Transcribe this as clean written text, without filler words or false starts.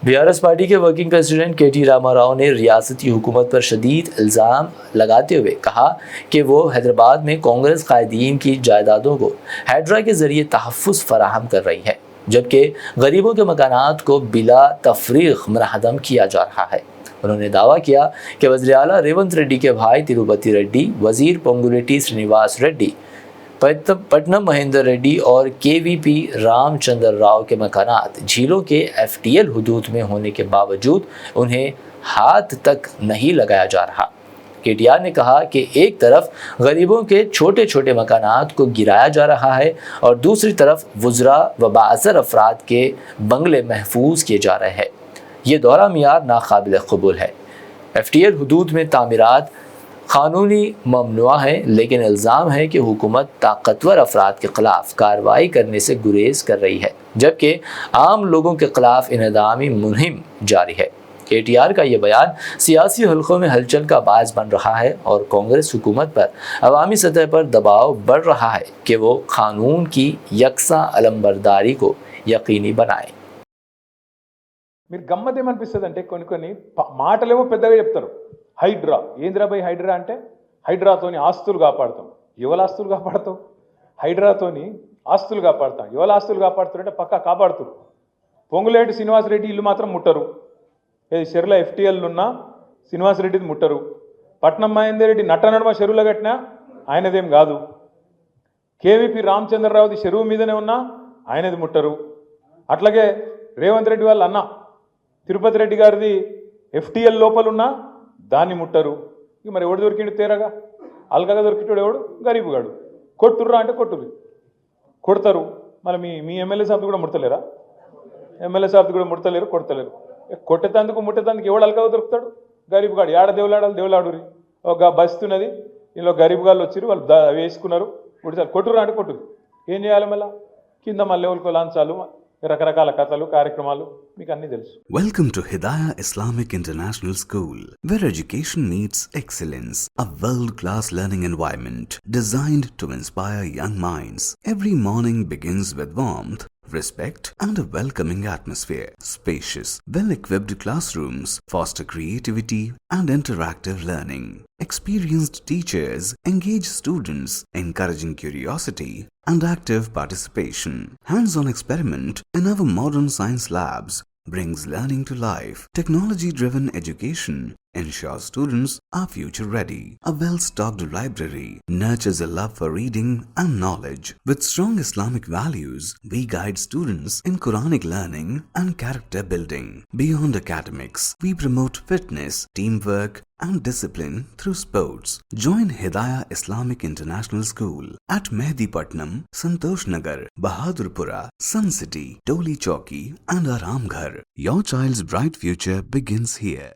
BRS party के working president K.T.. Rama Rao ने रियासती हुकूमत पर शदीद इल्ज़ाम लगाते हुए कहा कि वो हैदराबाद में कांग्रेस कायदीन की जायदादों को हैड्रा के ज़रिए तहफ़्फ़ुज़ फराहम कर रही है, जबकि गरीबों के मकानात को बिला तफरीक मुनहदम किया जा रहा है। उन्होंने दावा किया कि वज़ीर आला रेवंत रेड्डी के भाई तिरुपति रेड्डी, वज़ीर पोंगुलेटी श्रीनिवास रेड्डी, पट्टनम महेंद्र रेड्डी और केवीपी रामचंद्र राव के मकानात झीलों के एफटीएल हुदूद में होने के बावजूद उन्हें हाथ तक नहीं लगाया जा रहा। केटीआर ने कहा कि एक तरफ गरीबों के छोटे छोटे मकानात को गिराया जा रहा है और दूसरी तरफ वुज़रा व बाअसर अफराद के बंगले महफूज किए जा रहे हैं। ये दोहरा मियार नाकाबिल कबूल है। एफटीएल हुदूद में तामीरात कानूनी ममनुआ है, लेकिन इल्ज़ाम है कि हुकूमत ताकतवर अफराद के ख़िलाफ़ कार्रवाई करने से गुरेज कर रही है, जबकि आम लोगों के ख़िलाफ़ इनहदामी मुहिम जारी है। केटीआर का ये बयान सियासी हलकों में हलचल का बायस बन रहा है और कांग्रेस हुकूमत पर अवामी सतह पर दबाव बढ़ रहा है कि वो कानून की यकसा अलंबरदारी को यकीनी बनाए। మీరు గమ్మత్ ఏమనిపిస్తుంది అంటే కొన్ని మాటలేమో పెద్దగా చెప్తారు. హైడ్రా ఏంద్రా బై హైడ్రా అంటే హైడ్రాతోని ఆస్తులు కాపాడుతాం. ఎవరి ఆస్తులు కాపాడుతాం? హైడ్రాతోని ఆస్తులు కాపాడుతాం. ఎవరి ఆస్తులు కాపాడుతారంటే పక్కా కాపాడుతారు. పొంగులేటి శ్రీనివాసరెడ్డి ఇల్లు మాత్రం ముట్టరు. ఏది చెరువుల ఎఫ్టీఎల్ ఉన్న శ్రీనివాసరెడ్డిది ముట్టరు. పట్నం మహేందర్ రెడ్డి నట్టనడమ చెరువులో కట్టినా ఆయనదేం కాదు. కేవీపీ రామచంద్రరావుది చెరువు మీదనే ఉన్నా ఆయనది ముట్టరు. అట్లాగే రేవంత్ రెడ్డి వాళ్ళ అన్న తిరుపతి రెడ్డి గారిది ఎఫ్టీఎల్ లోపలున్నా దాన్ని ముట్టరు. ఇక మరి ఎవడు దొరికిండు తేరగా? అల్కగా దొరికిటాడు ఎవడు? గరీబుగాడు. కొట్టుర్రా అంటే కొట్టుర్రు, కొడతారు. మరి మీ ఎమ్మెల్యే సాబ్ది కూడా ముడతలేరా? ఎమ్మెల్యే సాబ్ది కూడా ముడతలేరు, కొడతలేరు. కొట్టేతందుకు ముట్టేతందుకు ఎవడు అల్కగా దొరుకుతాడు? గరీబుగాడు. ఏడ దేవులాడురి ఒక బస్తున్నది, ఇందులో గరీబుగాళ్ళు వచ్చిరు, వాళ్ళు వేసుకున్నారు, కొట్టారు. కొట్టుర్రా అంటే కొట్టురు. ఏం చేయాలి? మళ్ళీ కింద మళ్ళీ ఎవరికో లాంచాలు, రకరకాల కథలు కార్యక్రమాలు మీకు అన్నీ తెలుసు. Welcome to Hidayah Islamic International School, where education meets excellence, a world-class learning environment designed to inspire young minds. Every morning begins with warmth, respect and a welcoming atmosphere. Spacious, well-equipped classrooms foster creativity and interactive learning. Experienced teachers engage students, encouraging curiosity and active participation. Hands-on experiment in our modern science labs brings learning to life. Technology-driven education ensures students are future-ready. A well-stocked library nurtures a love for reading and knowledge. With strong Islamic values, we guide students in Quranic learning and character building. Beyond academics, we promote fitness, teamwork, and discipline through sports. Join Hidayah Islamic International School at Mehdipatnam, Santosh Nagar, Bahadurpura, Sun City, Toli Chowki, and Aramghar. Your child's bright future begins here.